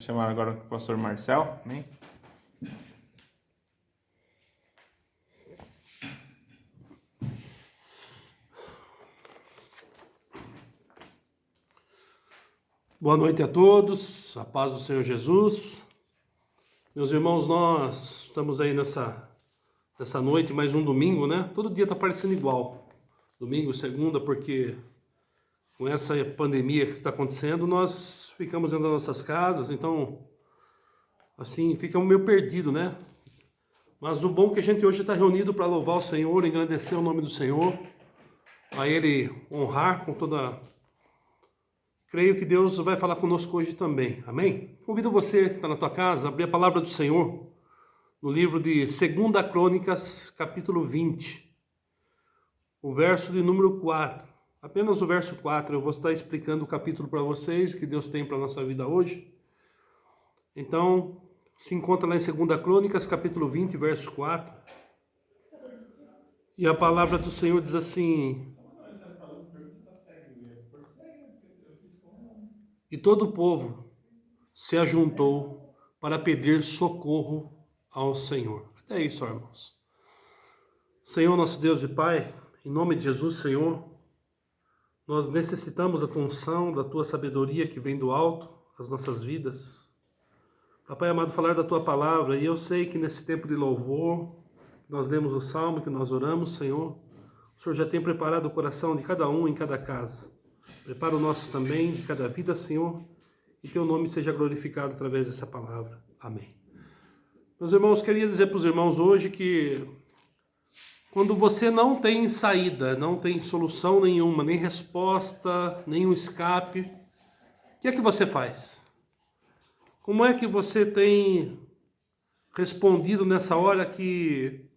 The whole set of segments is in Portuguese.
Chamar agora o pastor Marcel, amém? Boa noite a todos, a paz do Senhor Jesus. Meus irmãos, nós estamos aí nessa noite, mais um domingo, né? Todo dia tá parecendo igual. Domingo, segunda, porque com essa pandemia que está acontecendo, nós ficamos dentro das nossas casas, então, assim, fica meio perdido, né? Mas o bom é que a gente hoje está reunido para louvar o Senhor, engrandecer o nome do Senhor, a Ele honrar com toda... Creio que Deus vai falar conosco hoje também, amém? Convido você que está na tua casa a abrir a palavra do Senhor no livro de 2 Crônicas, capítulo 20, o verso de número 4. Apenas o verso 4, eu vou estar explicando o capítulo para vocês, o que Deus tem para a nossa vida hoje. Então, se encontra lá em 2 Crônicas, capítulo 20, verso 4. E a palavra do Senhor diz assim: e todo o povo se ajuntou para pedir socorro ao Senhor. Até isso, irmãos. Senhor, nosso Deus e Pai, em nome de Jesus, Senhor, nós necessitamos da tua unção, da tua sabedoria que vem do alto, as nossas vidas. Papai amado, falar da tua palavra, e eu sei que nesse tempo de louvor, nós lemos o salmo, que nós oramos, Senhor, o Senhor já tem preparado o coração de cada um em cada casa. Prepara o nosso também, de cada vida, Senhor, e teu nome seja glorificado através dessa palavra. Amém. Meus irmãos, queria dizer para os irmãos hoje que quando você não tem saída, não tem solução nenhuma, nem resposta, nenhum escape, o que é que você faz? Como é que você tem respondido nessa hora que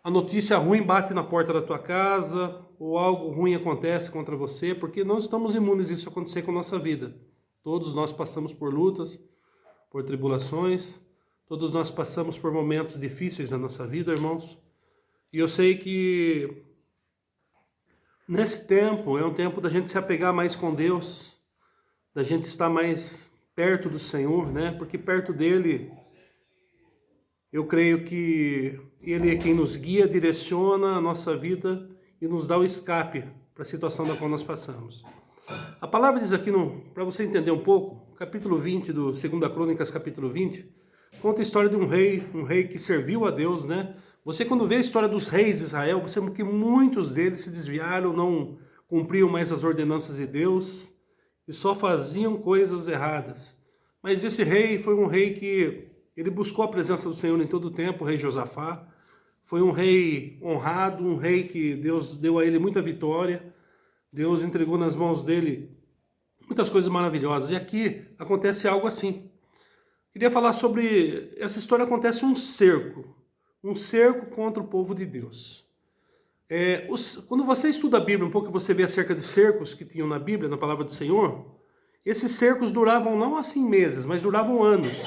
a notícia ruim bate na porta da tua casa ou algo ruim acontece contra você? Porque não estamos imunes a isso acontecer com a nossa vida. Todos nós passamos por lutas, por tribulações, todos nós passamos por momentos difíceis na nossa vida, irmãos. E eu sei que nesse tempo é um tempo da gente se apegar mais com Deus, da gente estar mais perto do Senhor, né? Porque perto dele, eu creio que Ele é quem nos guia, direciona a nossa vida e nos dá o escape para a situação da qual nós passamos. A palavra diz aqui, para você entender um pouco, capítulo 20 do 2 Crônicas, capítulo 20, conta a história de um rei que serviu a Deus, né? Você quando vê a história dos reis de Israel, você vê que muitos deles se desviaram, não cumpriam mais as ordenanças de Deus e só faziam coisas erradas. Mas esse rei foi um rei que ele buscou a presença do Senhor em todo o tempo, o rei Josafá. Foi um rei honrado, um rei que Deus deu a ele muita vitória. Deus entregou nas mãos dele muitas coisas maravilhosas. E aqui acontece algo assim. Queria falar sobre... Essa história acontece um cerco contra o povo de Deus. Quando você estuda a Bíblia um pouco, você vê acerca de cercos que tinham na Bíblia, na palavra do Senhor, esses cercos duravam não assim meses, mas duravam anos.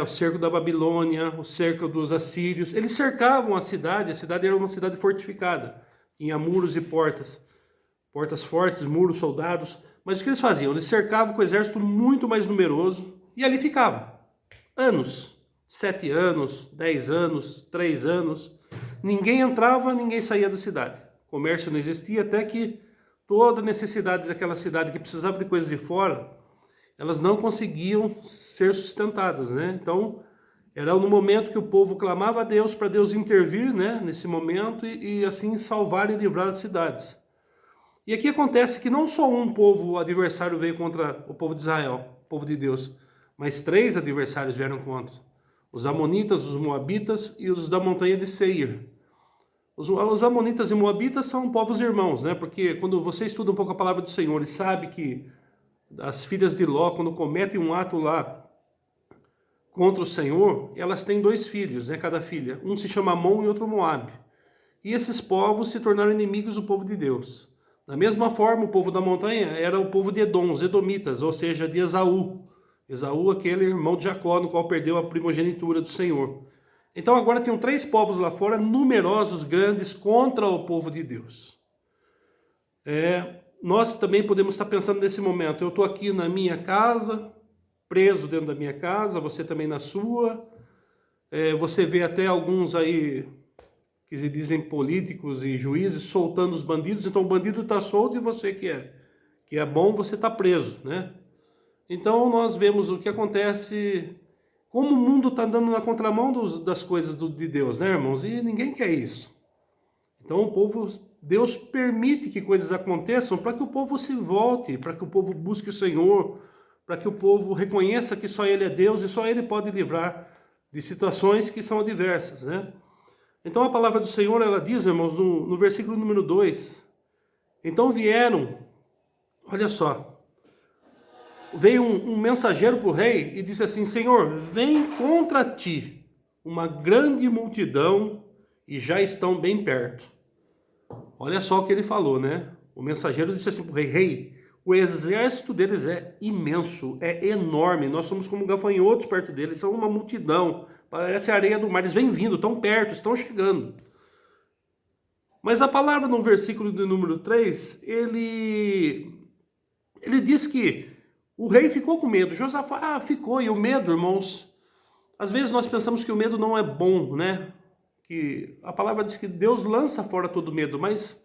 O cerco da Babilônia, o cerco dos assírios. Eles cercavam a cidade era uma cidade fortificada, tinha muros e portas fortes, muros, soldados. Mas o que eles faziam? Eles cercavam com o exército muito mais numeroso e ali ficavam anos. 7 anos, 10 anos, 3 anos, ninguém entrava, ninguém saía da cidade. O comércio não existia, até que toda a necessidade daquela cidade que precisava de coisas de fora, elas não conseguiam ser sustentadas, né? Então, era no momento que o povo clamava a Deus para Deus intervir, né? Nesse momento e assim salvar e livrar as cidades. E aqui acontece que não só um povo adversário veio contra o povo de Israel, o povo de Deus, mas 3 adversários vieram contra. Os amonitas, os moabitas e os da montanha de Seir. Os amonitas e moabitas são povos irmãos, né? Porque quando você estuda um pouco a palavra do Senhor e sabe que as filhas de Ló, quando cometem um ato lá contra o Senhor, elas têm 2 filhos, né? Cada filha. Um se chama Amon e outro Moabe. E esses povos se tornaram inimigos do povo de Deus. Da mesma forma, o povo da montanha era o povo de Edom, os edomitas, ou seja, de Esaú. Esaú, aquele irmão de Jacó, no qual perdeu a primogenitura do Senhor. Então agora tinham 3 povos lá fora, numerosos, grandes, contra o povo de Deus. nós também podemos estar pensando nesse momento, eu estou aqui na minha casa, preso dentro da minha casa, você também na sua, você vê até alguns aí que se dizem políticos e juízes soltando os bandidos, então o bandido está solto e você que é bom, você está preso, né? Então nós vemos o que acontece, como o mundo está andando na contramão das coisas de Deus, né, irmãos? E ninguém quer isso. Então o povo, Deus permite que coisas aconteçam para que o povo se volte, para que o povo busque o Senhor, para que o povo reconheça que só Ele é Deus e só Ele pode livrar de situações que são adversas, né? Então a palavra do Senhor, ela diz, irmãos, no versículo número 2, então vieram, olha só, veio um mensageiro para o rei e disse assim, Senhor, vem contra ti uma grande multidão e já estão bem perto. Olha só o que ele falou, né? O mensageiro disse assim para o rei, rei, o exército deles é imenso, é enorme, nós somos como gafanhotos perto deles, são uma multidão, parece a areia do mar, eles vêm vindo, estão perto, estão chegando. Mas a palavra no versículo de número 3, ele diz que o rei ficou com medo, Josafá ficou, e o medo, irmãos, às vezes nós pensamos que o medo não é bom, né? Que a palavra diz que Deus lança fora todo medo, mas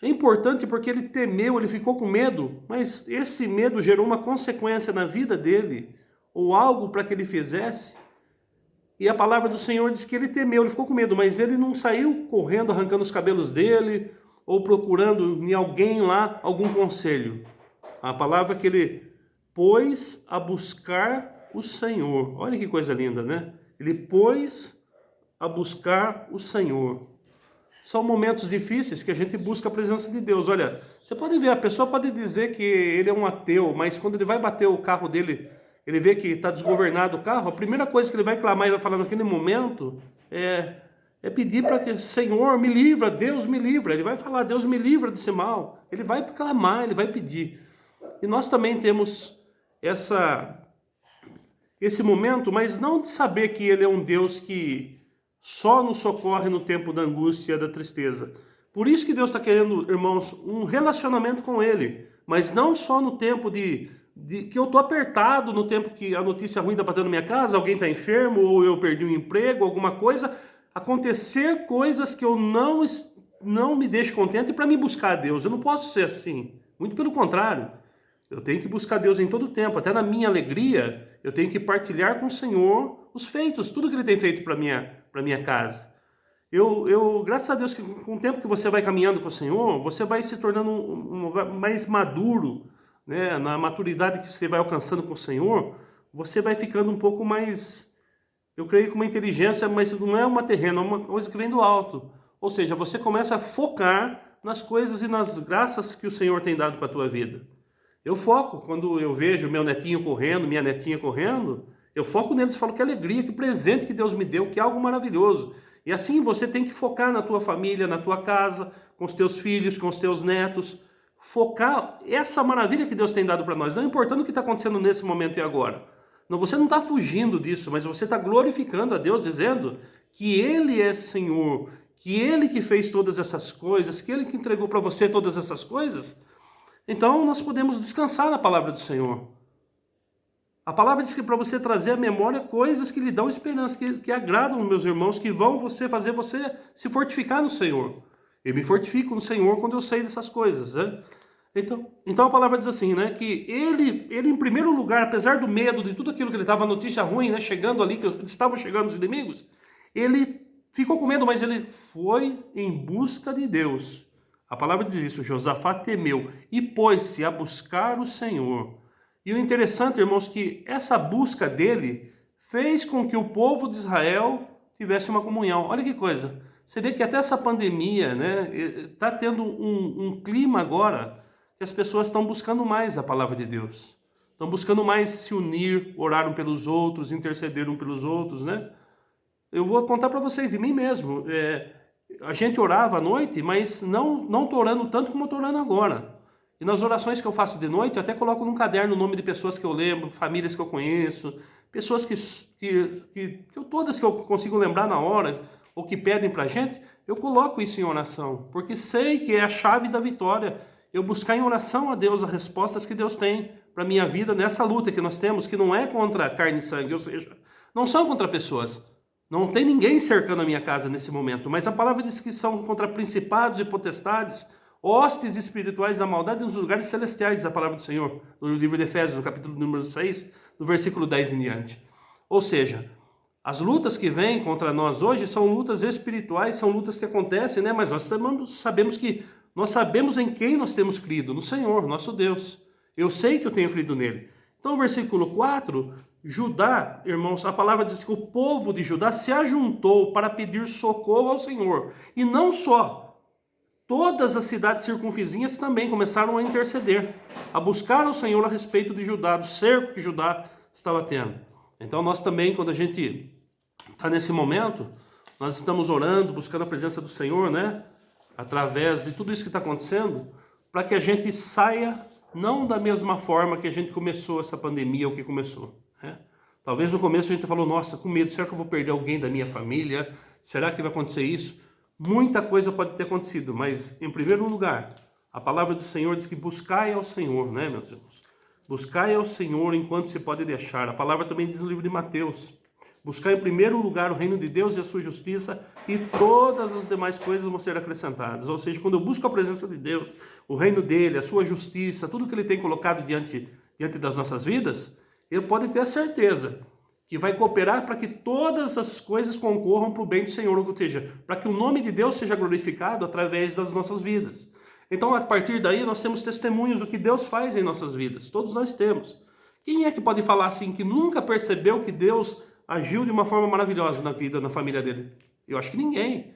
é importante porque ele temeu, ele ficou com medo, mas esse medo gerou uma consequência na vida dele, ou algo para que ele fizesse. E a palavra do Senhor diz que ele temeu, ele ficou com medo, mas ele não saiu correndo, arrancando os cabelos dele, ou procurando em alguém lá algum conselho. A palavra que ele pôs a buscar o Senhor. Olha que coisa linda, né? Ele pôs a buscar o Senhor. São momentos difíceis que a gente busca a presença de Deus. Olha, você pode ver, a pessoa pode dizer que ele é um ateu, mas quando ele vai bater o carro dele, ele vê que está desgovernado o carro, a primeira coisa que ele vai clamar e vai falar naquele momento é pedir para que, Senhor, me livra, Deus me livra. Ele vai falar, Deus me livra desse mal. Ele vai clamar, ele vai pedir. E nós também temos esse momento, mas não de saber que ele é um Deus que só nos socorre no tempo da angústia e da tristeza. Por isso que Deus está querendo, irmãos, um relacionamento com Ele, mas não só no tempo que eu estou apertado, no tempo que a notícia ruim está batendo na minha casa, alguém está enfermo, ou eu perdi um emprego, alguma coisa, acontecer coisas que eu não me deixo contente para me buscar a Deus. Eu não posso ser assim, muito pelo contrário. Eu tenho que buscar Deus em todo o tempo, até na minha alegria, eu tenho que partilhar com o Senhor os feitos, tudo que Ele tem feito para minha casa. Graças a Deus, que com o tempo que você vai caminhando com o Senhor, você vai se tornando mais maduro, né? Na maturidade que você vai alcançando com o Senhor, você vai ficando um pouco mais, eu creio, com uma inteligência, mas não é uma terrena, é uma coisa que vem do alto. Ou seja, você começa a focar nas coisas e nas graças que o Senhor tem dado para a tua vida. Eu foco, quando eu vejo meu netinho correndo, minha netinha correndo, eu foco neles e falo que alegria, que presente que Deus me deu, que algo maravilhoso. E assim você tem que focar na tua família, na tua casa, com os teus filhos, com os teus netos. Focar essa maravilha que Deus tem dado para nós, não importando o que está acontecendo nesse momento e agora. Não, você não está fugindo disso, mas você está glorificando a Deus, dizendo que Ele é Senhor, que Ele que fez todas essas coisas, que Ele que entregou para você todas essas coisas. Então nós podemos descansar na palavra do Senhor. A palavra diz que para você trazer à memória coisas que lhe dão esperança, que agradam, meus irmãos, que vão fazer você se fortificar no Senhor. Eu me fortifico no Senhor quando eu sei dessas coisas, né? Então a palavra diz assim, né? Que ele em primeiro lugar, apesar do medo, de tudo aquilo que ele estava, notícia ruim, né? Chegando ali, que estavam chegando os inimigos, ele ficou com medo, mas ele foi em busca de Deus. A palavra diz isso, Josafá temeu e pôs-se a buscar o Senhor. E o interessante, irmãos, que essa busca dele fez com que o povo de Israel tivesse uma comunhão. Olha que coisa, você vê que até essa pandemia, né, está tendo um clima agora que as pessoas estão buscando mais a palavra de Deus. Estão buscando mais se unir, orar um pelos outros, interceder um pelos outros, né? Eu vou contar para vocês, de mim mesmo, a gente orava à noite, mas não estou orando tanto como estou orando agora. E nas orações que eu faço de noite, eu até coloco num caderno o nome de pessoas que eu lembro, famílias que eu conheço, pessoas todas que eu consigo lembrar na hora, ou que pedem pra gente, eu coloco isso em oração, porque sei que é a chave da vitória. eu buscar em oração a Deus as respostas que Deus tem para a minha vida nessa luta que nós temos, que não é contra carne e sangue, ou seja, não são contra pessoas. Não tem ninguém cercando a minha casa nesse momento, mas a palavra diz que são contra principados e potestades, hostes espirituais da maldade nos lugares celestiais, a palavra do Senhor, no livro de Efésios, no capítulo número 6, no versículo 10 em diante. Ou seja, as lutas que vêm contra nós hoje são lutas espirituais, são lutas que acontecem, né? Mas nós sabemos em quem nós temos crido, no Senhor, nosso Deus. Eu sei que eu tenho crido nele. Então, o versículo 4, Judá, irmãos, a palavra diz que o povo de Judá se ajuntou para pedir socorro ao Senhor. E não só, todas as cidades circunvizinhas também começaram a interceder, a buscar ao Senhor a respeito de Judá, do cerco que Judá estava tendo. Então, nós também, quando a gente está nesse momento, nós estamos orando, buscando a presença do Senhor, né? Através de tudo isso que está acontecendo, para que a gente saia não da mesma forma que a gente começou essa pandemia, o que começou, né? Talvez no começo a gente falou, nossa, com medo, será que eu vou perder alguém da minha família? Será que vai acontecer isso? Muita coisa pode ter acontecido, mas em primeiro lugar, a palavra do Senhor diz que buscai ao Senhor, né, meus irmãos? Buscai ao Senhor enquanto se pode deixar. A palavra também diz no livro de Mateus, buscar em primeiro lugar o reino de Deus e a sua justiça, e todas as demais coisas vão ser acrescentadas. Ou seja, quando eu busco a presença de Deus, o reino dele, a sua justiça, tudo que ele tem colocado diante das nossas vidas, eu pode ter a certeza que vai cooperar para que todas as coisas concorram para o bem do Senhor, ou seja, para que o nome de Deus seja glorificado através das nossas vidas. Então, a partir daí, nós temos testemunhos do que Deus faz em nossas vidas. Todos nós temos. Quem é que pode falar assim, que nunca percebeu que Deus agiu de uma forma maravilhosa na vida, na família dele? Eu acho que ninguém.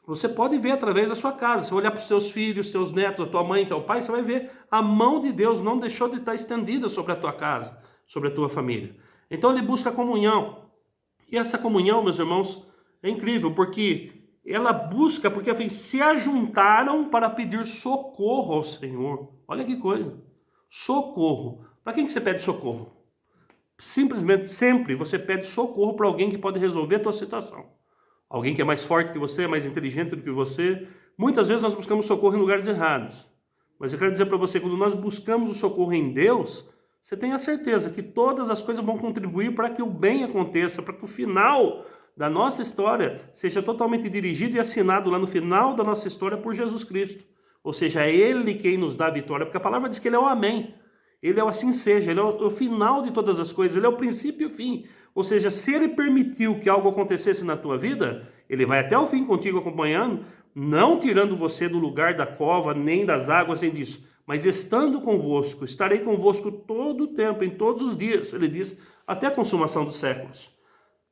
Você pode ver através da sua casa. Se olhar para os teus filhos, teus netos, a tua mãe, teu pai, você vai ver a mão de Deus não deixou de estar estendida sobre a tua casa, sobre a tua família. Então ele busca comunhão. E essa comunhão, meus irmãos, é incrível, porque ela busca, porque assim, se ajuntaram para pedir socorro ao Senhor. Olha que coisa. Socorro. Para quem que você pede socorro? Simplesmente, sempre você pede socorro para alguém que pode resolver a tua situação. Alguém que é mais forte que você, mais inteligente do que você. Muitas vezes nós buscamos socorro em lugares errados. Mas eu quero dizer para você, quando nós buscamos o socorro em Deus, você tem a certeza que todas as coisas vão contribuir para que o bem aconteça, para que o final da nossa história seja totalmente dirigido e assinado lá no final da nossa história por Jesus Cristo. Ou seja, é Ele quem nos dá a vitória, porque a palavra diz que Ele é o amém. Ele é o assim seja, Ele é o final de todas as coisas, Ele é o princípio e o fim. Ou seja, se Ele permitiu que algo acontecesse na tua vida, Ele vai até o fim contigo acompanhando, não tirando você do lugar da cova, nem das águas, nem disso, mas estando convosco, estarei convosco todo o tempo, em todos os dias, Ele diz, até a consumação dos séculos.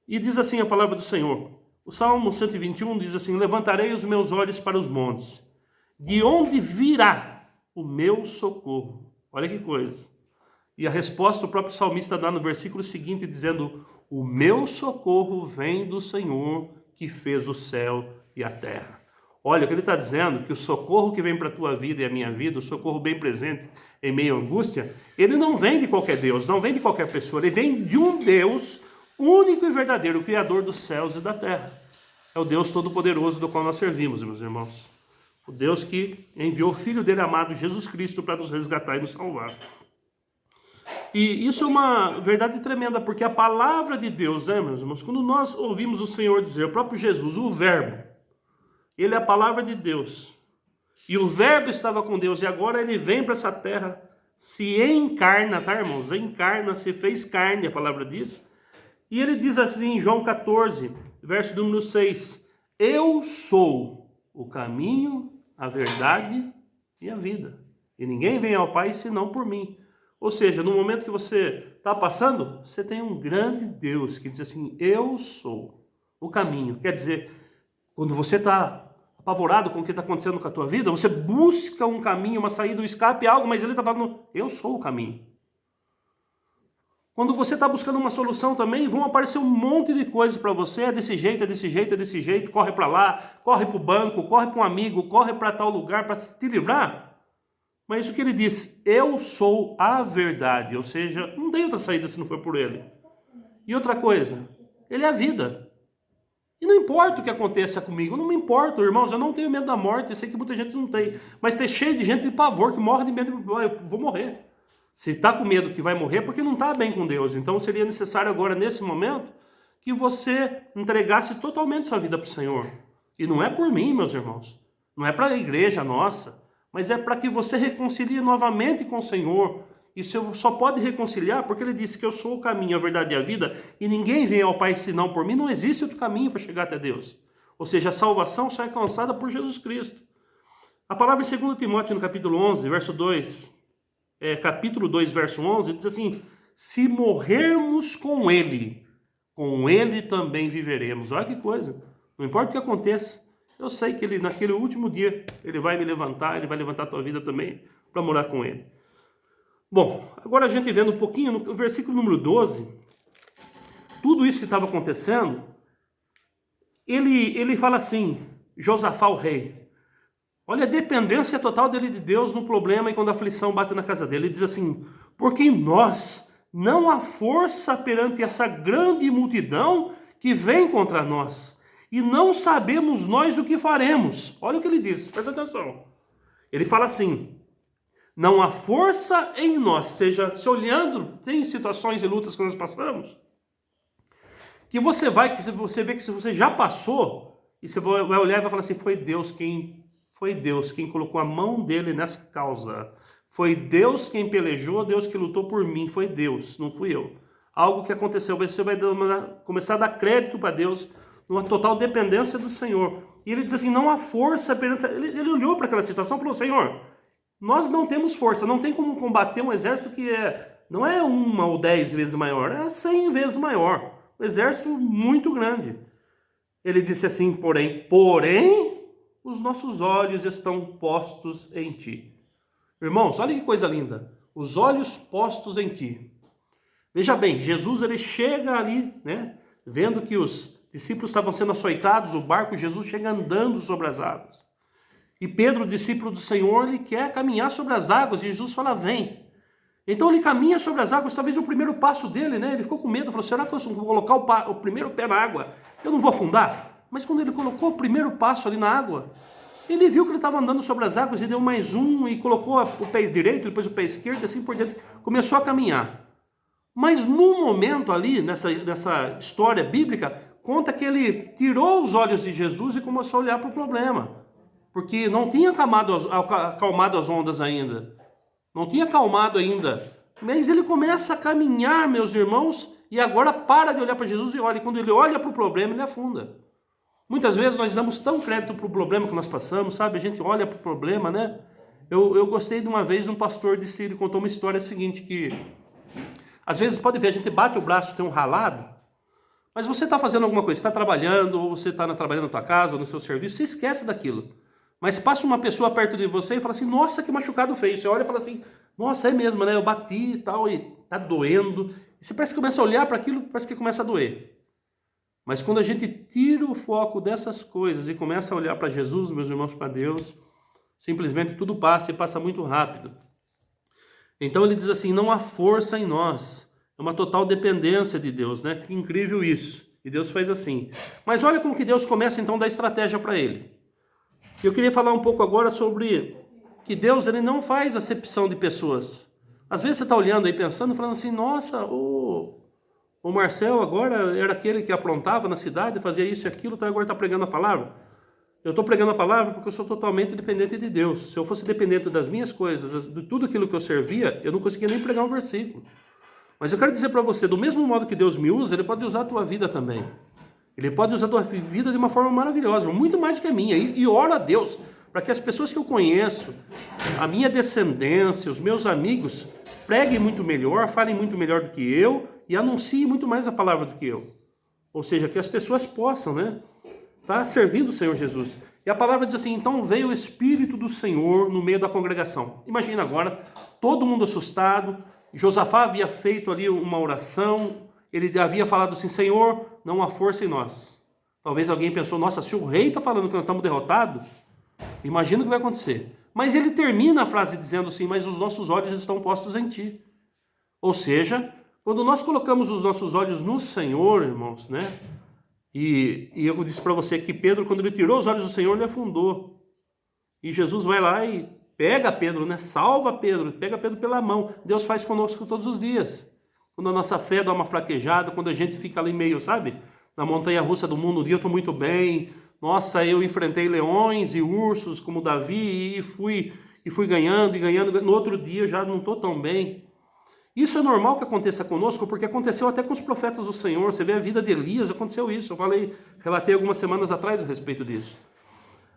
E diz assim a palavra do Senhor. O Salmo 121 diz assim, levantarei os meus olhos para os montes, de onde virá o meu socorro? Olha que coisa. E a resposta o próprio salmista dá no versículo seguinte, dizendo, o meu socorro vem do Senhor que fez o céu e a terra. Olha, o que ele está dizendo, que o socorro que vem para a tua vida e a minha vida, o socorro bem presente em meio à angústia, ele não vem de qualquer Deus, não vem de qualquer pessoa, ele vem de um Deus único e verdadeiro, o Criador dos céus e da terra. É o Deus Todo-Poderoso do qual nós servimos, meus irmãos. O Deus que enviou o Filho dele amado, Jesus Cristo, para nos resgatar e nos salvar. E isso é uma verdade tremenda, porque a palavra de Deus, né, meus irmãos, quando nós ouvimos o Senhor dizer, o próprio Jesus, o Verbo, Ele é a palavra de Deus. E o Verbo estava com Deus, e agora Ele vem para essa terra, se encarna, tá, irmãos? Encarna, se fez carne, a palavra diz. E Ele diz assim em João 14, verso número 6, eu sou o caminho, a verdade e a vida. E ninguém vem ao Pai senão por mim. Ou seja, no momento que você está passando, você tem um grande Deus que diz assim, eu sou o caminho. Quer dizer, quando você está apavorado com o que está acontecendo com a tua vida, você busca um caminho, uma saída, um escape, algo, mas ele está falando, eu sou o caminho. Quando você está buscando uma solução também, vão aparecer um monte de coisas para você, é desse jeito, é desse jeito, é desse jeito, corre para lá, corre para o banco, corre para um amigo, corre para tal lugar para te livrar. Mas isso que ele diz, eu sou a verdade, ou seja, não tem outra saída se não for por ele. E outra coisa, ele é a vida. E não importa o que aconteça comigo, não me importa, irmãos, eu não tenho medo da morte, eu sei que muita gente não tem, mas tem cheio de gente de pavor que morre de medo, eu vou morrer. Se está com medo que vai morrer, é porque não está bem com Deus. Então seria necessário agora, nesse momento, que você entregasse totalmente sua vida para o Senhor. E não é por mim, meus irmãos, não é para a igreja nossa, mas é para que você reconcilie novamente com o Senhor. Isso só pode reconciliar porque ele disse que eu sou o caminho, a verdade e a vida, e ninguém vem ao Pai senão por mim. Não existe outro caminho para chegar até Deus. Ou seja, a salvação só é alcançada por Jesus Cristo. A palavra em 2 Timóteo, no capítulo 11, verso 2, capítulo 2, verso 11, diz assim: se morrermos com Ele também viveremos. Olha que coisa, não importa o que aconteça, eu sei que Ele, naquele último dia, Ele vai me levantar, Ele vai levantar a tua vida também, para morar com Ele. Bom, agora a gente vendo um pouquinho, no versículo número 12, tudo isso que estava acontecendo, ele fala assim, Josafá o rei, olha a dependência total dele de Deus no problema e quando a aflição bate na casa dele. Ele diz assim: porque em nós não há força perante essa grande multidão que vem contra nós, e não sabemos nós o que faremos. Olha o que ele diz, presta atenção. Ele fala assim: não há força em nós, seja, se olhando, tem situações e lutas que nós passamos, que você vê que se você já passou, e você vai olhar e vai falar assim: foi Deus quem colocou a mão dele nessa causa. Foi Deus quem pelejou, Deus que lutou por mim, foi Deus, não fui eu. Algo que aconteceu, você vai começar a dar crédito para Deus, numa total dependência do Senhor. E ele diz assim: não há força, ele olhou para aquela situação e falou: Senhor, nós não temos força, não tem como combater um exército que não é 1 ou 10 vezes maior, é 100 vezes maior. Um exército muito grande. Ele disse assim: porém, os nossos olhos estão postos em ti. Irmãos, olha que coisa linda. Os olhos postos em ti. Veja bem, Jesus ele chega ali, né, vendo que os discípulos estavam sendo açoitados, o barco, Jesus chega andando sobre as águas. E Pedro, discípulo do Senhor, ele quer caminhar sobre as águas, e Jesus fala: vem. Então ele caminha sobre as águas, talvez o primeiro passo dele, né? Ele ficou com medo, falou: será que eu vou colocar o primeiro pé na água? Eu não vou afundar? Mas quando ele colocou o primeiro passo ali na água, ele viu que ele estava andando sobre as águas, e deu mais um, e colocou o pé direito, depois o pé esquerdo, assim por diante, começou a caminhar. Mas num momento ali, nessa história bíblica, conta que ele tirou os olhos de Jesus e começou a olhar para o problema. Porque não tinha acalmado as ondas ainda. Não tinha acalmado ainda. Mas ele começa a caminhar, meus irmãos, e agora para de olhar para Jesus e olha. E quando ele olha para o problema, ele afunda. Muitas vezes nós damos tão crédito para o problema que nós passamos, sabe? A gente olha para o problema, né? Eu gostei de uma vez, um pastor disse, ele contou uma história seguinte, que às vezes pode ver, a gente bate o braço, tem um ralado, mas você está fazendo alguma coisa, está trabalhando, ou você está trabalhando na tua casa, ou no seu serviço, você esquece daquilo. Mas passa uma pessoa perto de você e fala assim: nossa, que machucado feio. Você olha e fala assim: nossa, é mesmo, né? Eu bati e tal, e tá doendo. E você parece que começa a olhar para aquilo, parece que começa a doer. Mas quando a gente tira o foco dessas coisas e começa a olhar para Jesus, meus irmãos, para Deus, simplesmente tudo passa e passa muito rápido. Então ele diz assim: não há força em nós. É uma total dependência de Deus, né? Que incrível isso. E Deus faz assim. Mas olha como que Deus começa então a dar estratégia para ele. Eu queria falar um pouco agora sobre que Deus ele não faz acepção de pessoas. Às vezes você está olhando aí pensando, falando assim: nossa, o Marcel agora era aquele que aprontava na cidade, fazia isso e aquilo, então agora está pregando a palavra. Eu estou pregando a palavra porque eu sou totalmente dependente de Deus. Se eu fosse dependente das minhas coisas, de tudo aquilo que eu servia, eu não conseguia nem pregar um versículo. Mas eu quero dizer para você, do mesmo modo que Deus me usa, Ele pode usar a tua vida também. Ele pode usar a tua vida de uma forma maravilhosa, muito mais do que a minha. E oro a Deus para que as pessoas que eu conheço, a minha descendência, os meus amigos, preguem muito melhor, falem muito melhor do que eu e anunciem muito mais a palavra do que eu. Ou seja, que as pessoas possam, né, estar servindo o Senhor Jesus. E a palavra diz assim: então veio o Espírito do Senhor no meio da congregação. Imagina agora, todo mundo assustado. Josafá havia feito ali uma oração. Ele havia falado assim: Senhor, não há força em nós. Talvez alguém pensou: nossa, se o rei está falando que nós estamos derrotados, imagina o que vai acontecer. Mas ele termina a frase dizendo assim: mas os nossos olhos estão postos em ti. Ou seja, quando nós colocamos os nossos olhos no Senhor, irmãos, né, E eu disse para você que Pedro, quando ele tirou os olhos do Senhor, ele afundou. E Jesus vai lá e pega Pedro, né? Salva Pedro, pega Pedro pela mão. Deus faz conosco todos os dias. Quando a nossa fé dá uma fraquejada, quando a gente fica ali meio, sabe? Na montanha-russa do mundo, um dia eu estou muito bem. Nossa, eu enfrentei leões e ursos como Davi e fui ganhando e ganhando. No outro dia eu já não estou tão bem. Isso é normal que aconteça conosco, porque aconteceu até com os profetas do Senhor. Você vê a vida de Elias, aconteceu isso. Relatei algumas semanas atrás a respeito disso.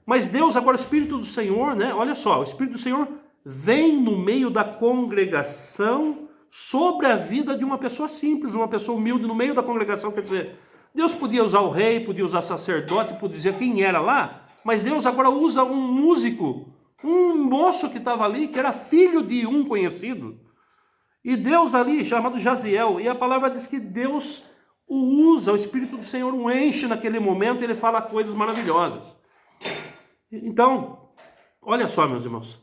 Mas Deus, agora o Espírito do Senhor, né? Olha só, o Espírito do Senhor vem no meio da congregação sobre a vida de uma pessoa simples, uma pessoa humilde no meio da congregação. Quer dizer, Deus podia usar o rei, podia usar sacerdote, podia dizer quem era lá, mas Deus agora usa um músico, um moço que estava ali, que era filho de um conhecido. E Deus ali, chamado Jaziel, e a palavra diz que Deus o usa, o Espírito do Senhor o enche naquele momento e ele fala coisas maravilhosas. Então, olha só, meus irmãos,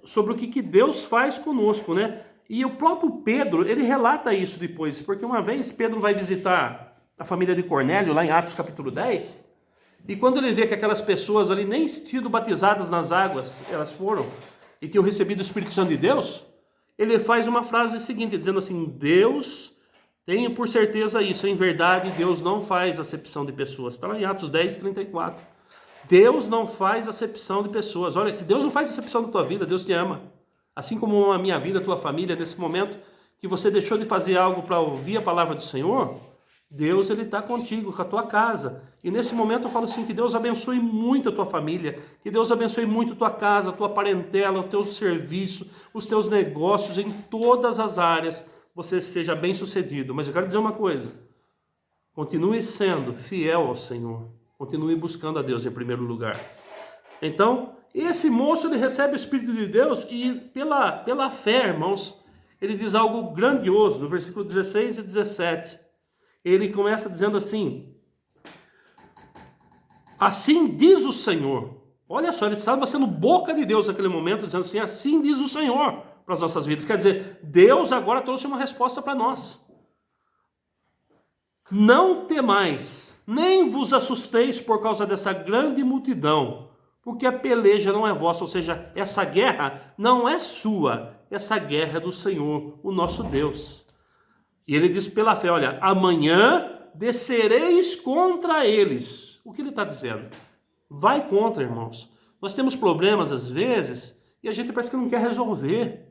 sobre o que Deus faz conosco, né? E o próprio Pedro, ele relata isso depois, porque uma vez Pedro vai visitar a família de Cornélio, lá em Atos capítulo 10, e quando ele vê que aquelas pessoas ali nem sido batizadas nas águas, elas foram, e tinham recebido o Espírito Santo de Deus, ele faz uma frase seguinte, dizendo assim: Deus, tenho por certeza isso, em verdade, Deus não faz acepção de pessoas. Está lá em Atos 10, 34. Deus não faz acepção de pessoas. Olha, Deus não faz acepção da tua vida, Deus te ama. Assim como a minha vida, a tua família, nesse momento que você deixou de fazer algo para ouvir a palavra do Senhor, Deus, ele está contigo, com a tua casa. E nesse momento eu falo assim, que Deus abençoe muito a tua família, que Deus abençoe muito a tua casa, a tua parentela, o teu serviço, os teus negócios, em todas as áreas, você seja bem sucedido. Mas eu quero dizer uma coisa, continue sendo fiel ao Senhor, continue buscando a Deus em primeiro lugar. Então, esse moço, ele recebe o Espírito de Deus e pela fé, irmãos, ele diz algo grandioso, no versículo 16 e 17. Ele começa dizendo assim: assim diz o Senhor. Olha só, ele estava sendo boca de Deus naquele momento, dizendo assim: assim diz o Senhor para as nossas vidas. Quer dizer, Deus agora trouxe uma resposta para nós. Não temais, nem vos assusteis por causa dessa grande multidão, porque a peleja não é vossa, ou seja, essa guerra não é sua, essa guerra é do Senhor, o nosso Deus. E ele diz pela fé, olha, amanhã descereis contra eles. O que ele está dizendo? Vai contra, irmãos. Nós temos problemas às vezes e a gente parece que não quer resolver.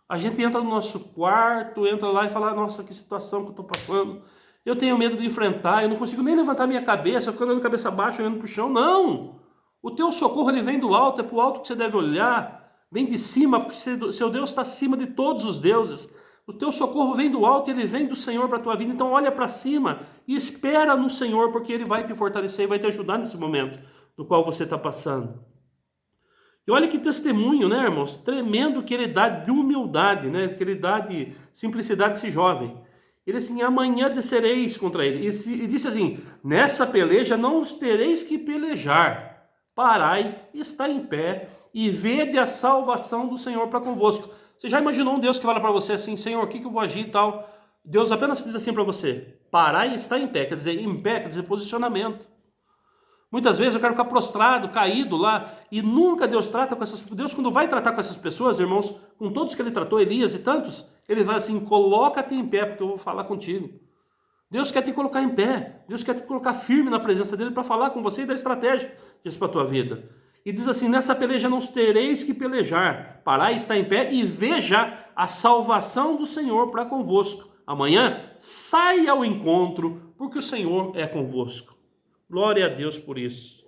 A gente entra no nosso quarto, entra lá e fala, nossa, que situação que eu estou passando. Eu tenho medo de enfrentar, eu não consigo nem levantar minha cabeça, eu fico olhando cabeça baixa, olhando para o chão. Não! O teu socorro, ele vem do alto, é para o alto que você deve olhar. Vem de cima, porque seu Deus está acima de todos os deuses. O teu socorro vem do alto, ele vem do Senhor para a tua vida. Então olha para cima e espera no Senhor, porque ele vai te fortalecer e vai te ajudar nesse momento no qual você está passando. E olha que testemunho, né, irmãos? Tremendo que ele dá de humildade, né? Que ele dá de simplicidade desse jovem. Ele assim, amanhã descereis contra ele. E disse assim, nessa peleja não os tereis que pelejar. Parai, está em pé e vede a salvação do Senhor para convosco. Você já imaginou um Deus que fala para você assim, Senhor, o que eu vou agir e tal? Deus apenas diz assim para você, parai e está em pé. Quer dizer, em pé quer dizer posicionamento. Muitas vezes eu quero ficar prostrado, caído lá, e nunca Deus trata com essas pessoas. Deus, quando vai tratar com essas pessoas, irmãos, com todos que ele tratou, Elias e tantos, ele vai assim, coloca-te em pé, porque eu vou falar contigo. Deus quer te colocar em pé, Deus quer te colocar firme na presença dele para falar com você e dar estratégia disso para a tua vida. E diz assim, nessa peleja não tereis que pelejar, parai, está em pé e veja a salvação do Senhor para convosco. Amanhã saia ao encontro, porque o Senhor é convosco. Glória a Deus por isso.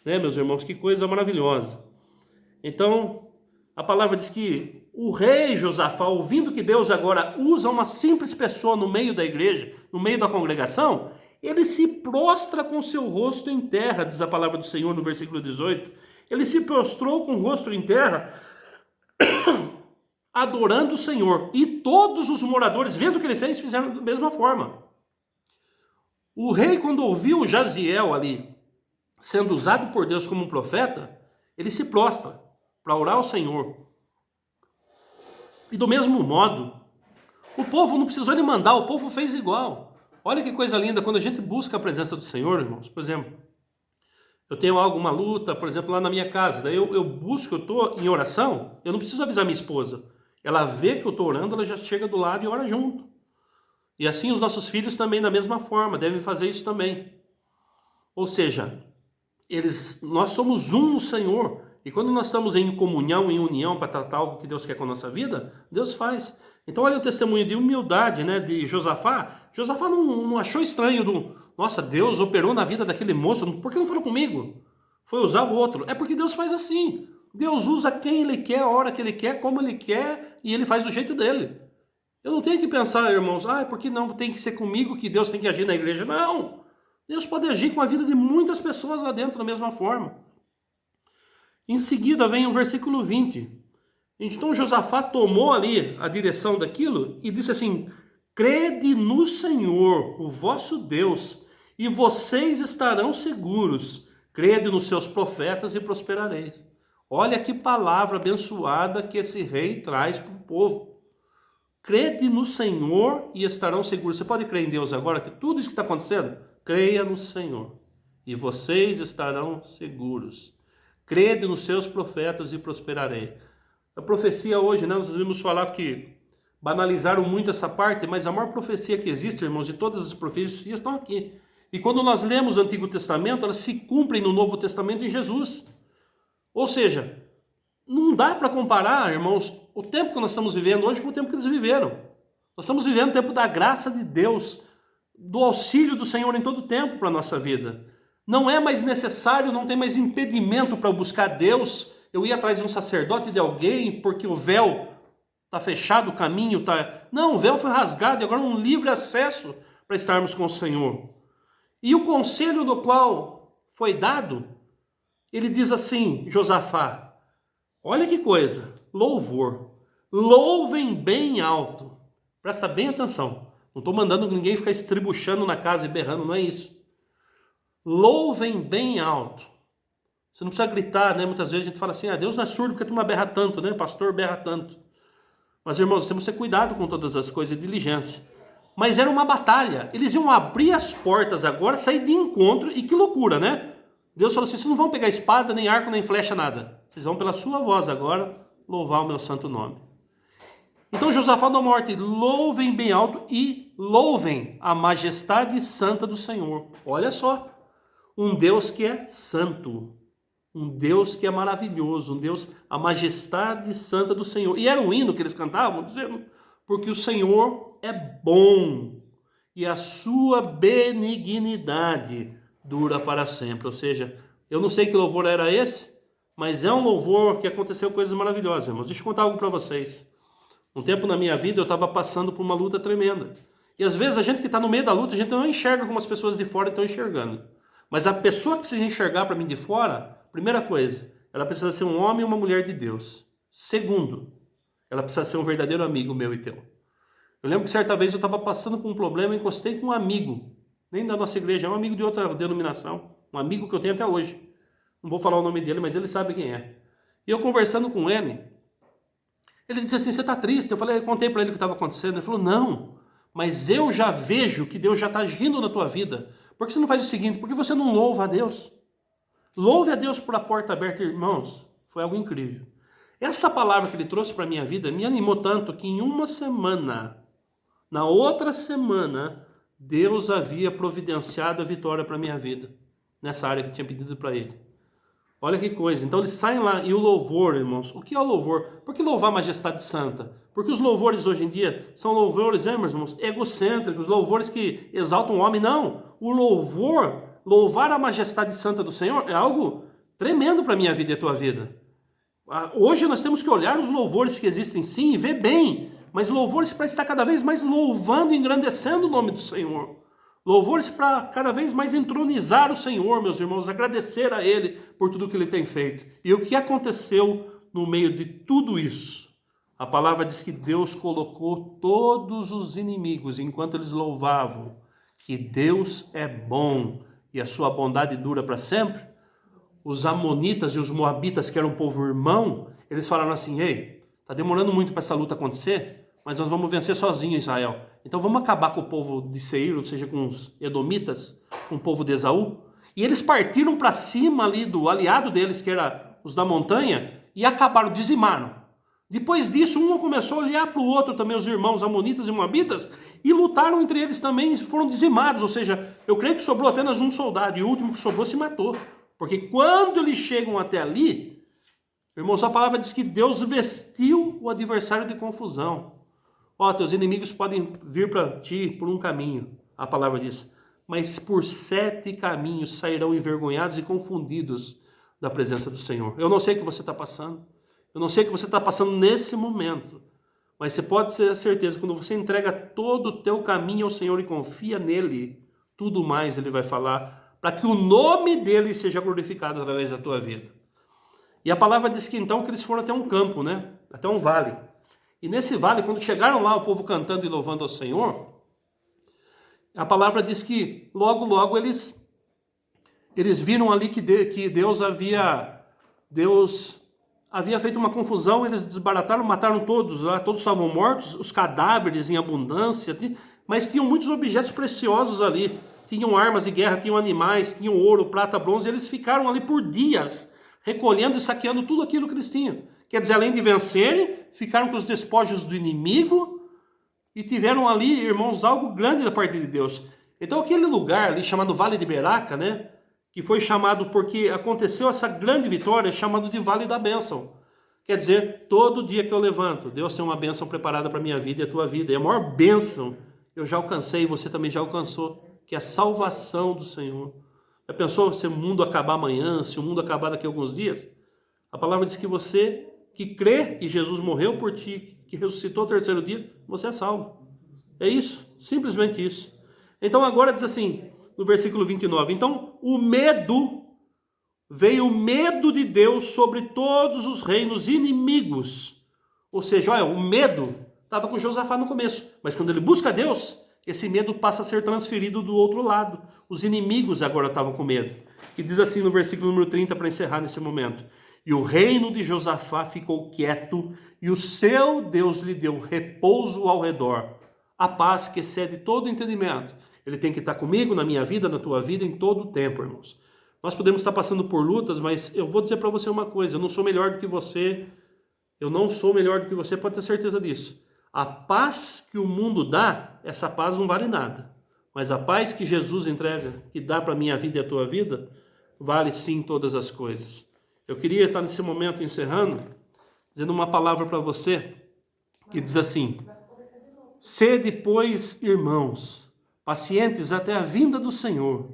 Né, meus irmãos, que coisa maravilhosa. Então, a palavra diz que o rei Josafá, ouvindo que Deus agora usa uma simples pessoa no meio da igreja, no meio da congregação, ele se prostra com seu rosto em terra, diz a palavra do Senhor no versículo 18. Ele se prostrou com o rosto em terra, adorando o Senhor. E todos os moradores, vendo o que ele fez, fizeram da mesma forma. O rei, quando ouviu Jaziel ali, sendo usado por Deus como um profeta, ele se prostra para orar ao Senhor. E do mesmo modo, o povo não precisou ele mandar, o povo fez igual. Olha que coisa linda, quando a gente busca a presença do Senhor, irmãos, por exemplo, eu tenho alguma luta, por exemplo, lá na minha casa, daí eu busco, eu estou em oração, eu não preciso avisar minha esposa. Ela vê que eu estou orando, ela já chega do lado e ora junto. E assim os nossos filhos também, da mesma forma, devem fazer isso também. Ou seja, nós somos um no Senhor. E quando nós estamos em comunhão, em união, para tratar algo que Deus quer com a nossa vida, Deus faz. Então olha o testemunho de humildade, né, de Josafá. Josafá não achou estranho nossa, Deus operou na vida daquele moço, por que não falou comigo? Foi usar o outro. É porque Deus faz assim. Deus usa quem Ele quer, a hora que Ele quer, como Ele quer, e Ele faz do jeito dele. Eu não tenho que pensar, irmãos, porque não tem que ser comigo que Deus tem que agir na igreja. Não! Deus pode agir com a vida de muitas pessoas lá dentro da mesma forma. Em seguida vem o versículo 20. Então Josafá tomou ali a direção daquilo e disse assim: crede no Senhor, o vosso Deus, e vocês estarão seguros. Crede nos seus profetas e prosperareis. Olha que palavra abençoada que esse rei traz para o povo. Crede no Senhor e estarão seguros. Você pode crer em Deus agora que tudo isso que está acontecendo? Creia no Senhor e vocês estarão seguros. Crede nos seus profetas e prosperarei. A profecia hoje, né, nós vimos falar que banalizaram muito essa parte, mas a maior profecia que existe, irmãos, de todas as profecias estão aqui. E quando nós lemos o Antigo Testamento, elas se cumprem no Novo Testamento em Jesus. Ou seja, não dá para comparar, irmãos, o tempo que nós estamos vivendo hoje com o tempo que eles viveram. Nós estamos vivendo o tempo da graça de Deus, do auxílio do Senhor em todo o tempo para a nossa vida. Não é mais necessário, não tem mais impedimento para buscar Deus. Eu ia atrás de um sacerdote, de alguém, porque o véu está fechado, o caminho está... Não, o véu foi rasgado e agora um livre acesso para estarmos com o Senhor. E o conselho do qual foi dado, ele diz assim, Josafá, olha que coisa, louvor, louvem bem alto. Presta bem atenção, não estou mandando ninguém ficar estribuchando na casa e berrando, não é isso. Louvem bem alto. Você não precisa gritar, né? Muitas vezes a gente fala assim, Deus não é surdo porque a turma berra tanto, né? Pastor berra tanto. Mas, irmãos, temos que ter cuidado com todas as coisas e diligência. Mas era uma batalha. Eles iam abrir as portas agora, sair de encontro, e que loucura, né? Deus falou assim, vocês não vão pegar espada, nem arco, nem flecha, nada. Vocês vão pela sua voz agora louvar o meu santo nome. Então Josafá da morte, louvem bem alto e louvem a majestade santa do Senhor. Olha só, um Deus que é santo, um Deus que é maravilhoso, um Deus, a majestade santa do Senhor. E era um hino que eles cantavam, dizendo, porque o Senhor é bom e a sua benignidade dura para sempre. Ou seja, eu não sei que louvor era esse, mas é um louvor que aconteceu coisas maravilhosas, irmãos. Deixa eu contar algo para vocês. Um tempo na minha vida eu estava passando por uma luta tremenda. E às vezes a gente que está no meio da luta, a gente não enxerga como as pessoas de fora estão enxergando. Mas a pessoa que precisa enxergar para mim de fora, primeira coisa, ela precisa ser um homem e uma mulher de Deus. Segundo, ela precisa ser um verdadeiro amigo meu e teu. Eu lembro que certa vez eu estava passando por um problema e encostei com um amigo, nem da nossa igreja, é um amigo de outra denominação, um amigo que eu tenho até hoje. Não vou falar o nome dele, mas ele sabe quem é. E eu conversando com ele disse assim, você está triste? Eu contei para ele o que estava acontecendo. Ele falou, não, mas eu já vejo que Deus já está agindo na tua vida. Por que você não faz o seguinte? Por que você não louva a Deus? Louve a Deus por a porta aberta, irmãos. Foi algo incrível. Essa palavra que ele trouxe para a minha vida me animou tanto que em uma semana, na outra semana, Deus havia providenciado a vitória para a minha vida. Nessa área que eu tinha pedido para ele. Olha que coisa. Então eles saem lá e o louvor, irmãos. O que é o louvor? Por que louvar a majestade santa? Porque os louvores hoje em dia são louvores, irmãos, egocêntricos, louvores que exaltam o homem. Não. O louvor, louvar a majestade santa do Senhor é algo tremendo para a minha vida e a tua vida. Hoje nós temos que olhar os louvores que existem sim e ver bem. Mas louvores para estar cada vez mais louvando e engrandecendo o nome do Senhor. Louvores para cada vez mais entronizar o Senhor, meus irmãos, agradecer a Ele por tudo que Ele tem feito. E o que aconteceu no meio de tudo isso? A palavra diz que Deus colocou todos os inimigos, enquanto eles louvavam, que Deus é bom e a sua bondade dura para sempre. Os amonitas e os moabitas, que eram um povo irmão, eles falaram assim, ei, está demorando muito para essa luta acontecer, mas nós vamos vencer sozinhos, Israel. então vamos acabar com o povo de Seir, ou seja, com os edomitas, com o povo de Esaú. E eles partiram para cima ali do aliado deles, que era os da montanha, e acabaram, dizimaram. Depois disso, um começou a olhar para o outro também, os irmãos amonitas e moabitas, e lutaram entre eles também, foram dizimados. Ou seja, eu creio que sobrou apenas um soldado, e o último que sobrou se matou. Porque quando eles chegam até ali, irmãos, a palavra diz que Deus vestiu o adversário de confusão. Ó, teus inimigos podem vir para ti por um caminho, a palavra diz, mas por 7 caminhos sairão envergonhados e confundidos da presença do Senhor. Eu não sei o que você está passando, eu não sei o que você está passando nesse momento, mas você pode ter certeza, quando você entrega todo o teu caminho ao Senhor e confia nele, tudo mais ele vai falar, para que o nome dele seja glorificado através da tua vida. E a palavra diz que então que eles foram até um campo, né? Até um vale. E nesse vale, quando chegaram lá, o povo cantando e louvando ao Senhor, a palavra diz que logo eles viram ali que Deus havia feito uma confusão, eles desbarataram, mataram todos lá, todos estavam mortos, os cadáveres em abundância, mas tinham muitos objetos preciosos ali, tinham armas de guerra, tinham animais, tinham ouro, prata, bronze, eles ficaram ali por dias, recolhendo e saqueando tudo aquilo que eles tinham. Quer dizer, além de vencerem, ficaram com os despojos do inimigo e tiveram ali, irmãos, algo grande da parte de Deus. Então aquele lugar ali chamado Vale de Beraca, né, que foi chamado porque aconteceu essa grande vitória, é chamado de Vale da Bênção. Quer dizer, todo dia que eu levanto, Deus tem uma bênção preparada para a minha vida e a tua vida. E a maior bênção eu já alcancei, você também já alcançou, que é a salvação do Senhor. Já pensou se o mundo acabar amanhã, se o mundo acabar daqui a alguns dias? A palavra diz que você que crê que Jesus morreu por ti, que ressuscitou ao 3º dia, você é salvo. É isso, simplesmente isso. Então agora diz assim, no versículo 29, então veio o medo de Deus sobre todos os reinos inimigos. Ou seja, olha, o medo estava com Josafá no começo, mas quando ele busca Deus, esse medo passa a ser transferido do outro lado. Os inimigos agora estavam com medo. E diz assim no versículo número 30, para encerrar nesse momento, e o reino de Josafá ficou quieto, e o seu Deus lhe deu repouso ao redor, a paz que excede todo entendimento. Ele tem que estar comigo, na minha vida, na tua vida, em todo o tempo, irmãos. Nós podemos estar passando por lutas, mas eu vou dizer para você uma coisa, eu não sou melhor do que você, pode ter certeza disso. A paz que o mundo dá, essa paz não vale nada. Mas a paz que Jesus entrega, que dá para a minha vida e a tua vida, vale sim todas as coisas. Eu queria estar nesse momento encerrando, dizendo uma palavra para você, que diz assim, sede, pois, irmãos, pacientes até a vinda do Senhor.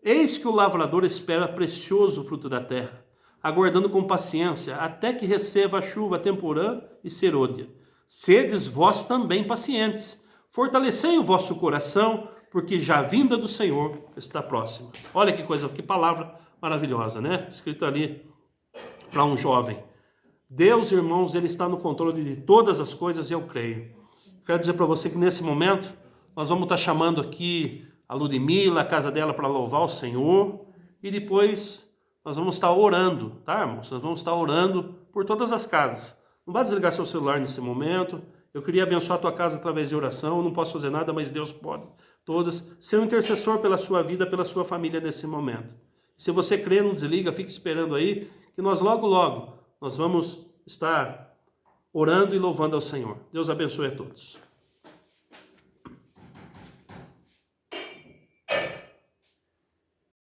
Eis que o lavrador espera precioso fruto da terra, aguardando com paciência, até que receba a chuva temporã e serôdia. Sedes vós também pacientes, fortalecei o vosso coração, porque já a vinda do Senhor está próxima. Olha que coisa, que palavra maravilhosa, né? Escrito ali para um jovem. Deus, irmãos, Ele está no controle de todas as coisas e eu creio. Quero dizer para você que nesse momento, nós vamos estar chamando aqui a Ludmila, a casa dela, para louvar o Senhor, e depois nós vamos estar orando, tá, irmãos? Nós vamos estar orando por todas as casas. Não vai desligar seu celular nesse momento. Eu queria abençoar a tua casa através de oração, eu não posso fazer nada, mas Deus pode. Todas. Ser um intercessor pela sua vida, pela sua família nesse momento. Se você crê, não desliga, fique esperando aí, que nós logo nós vamos estar orando e louvando ao Senhor. Deus abençoe a todos.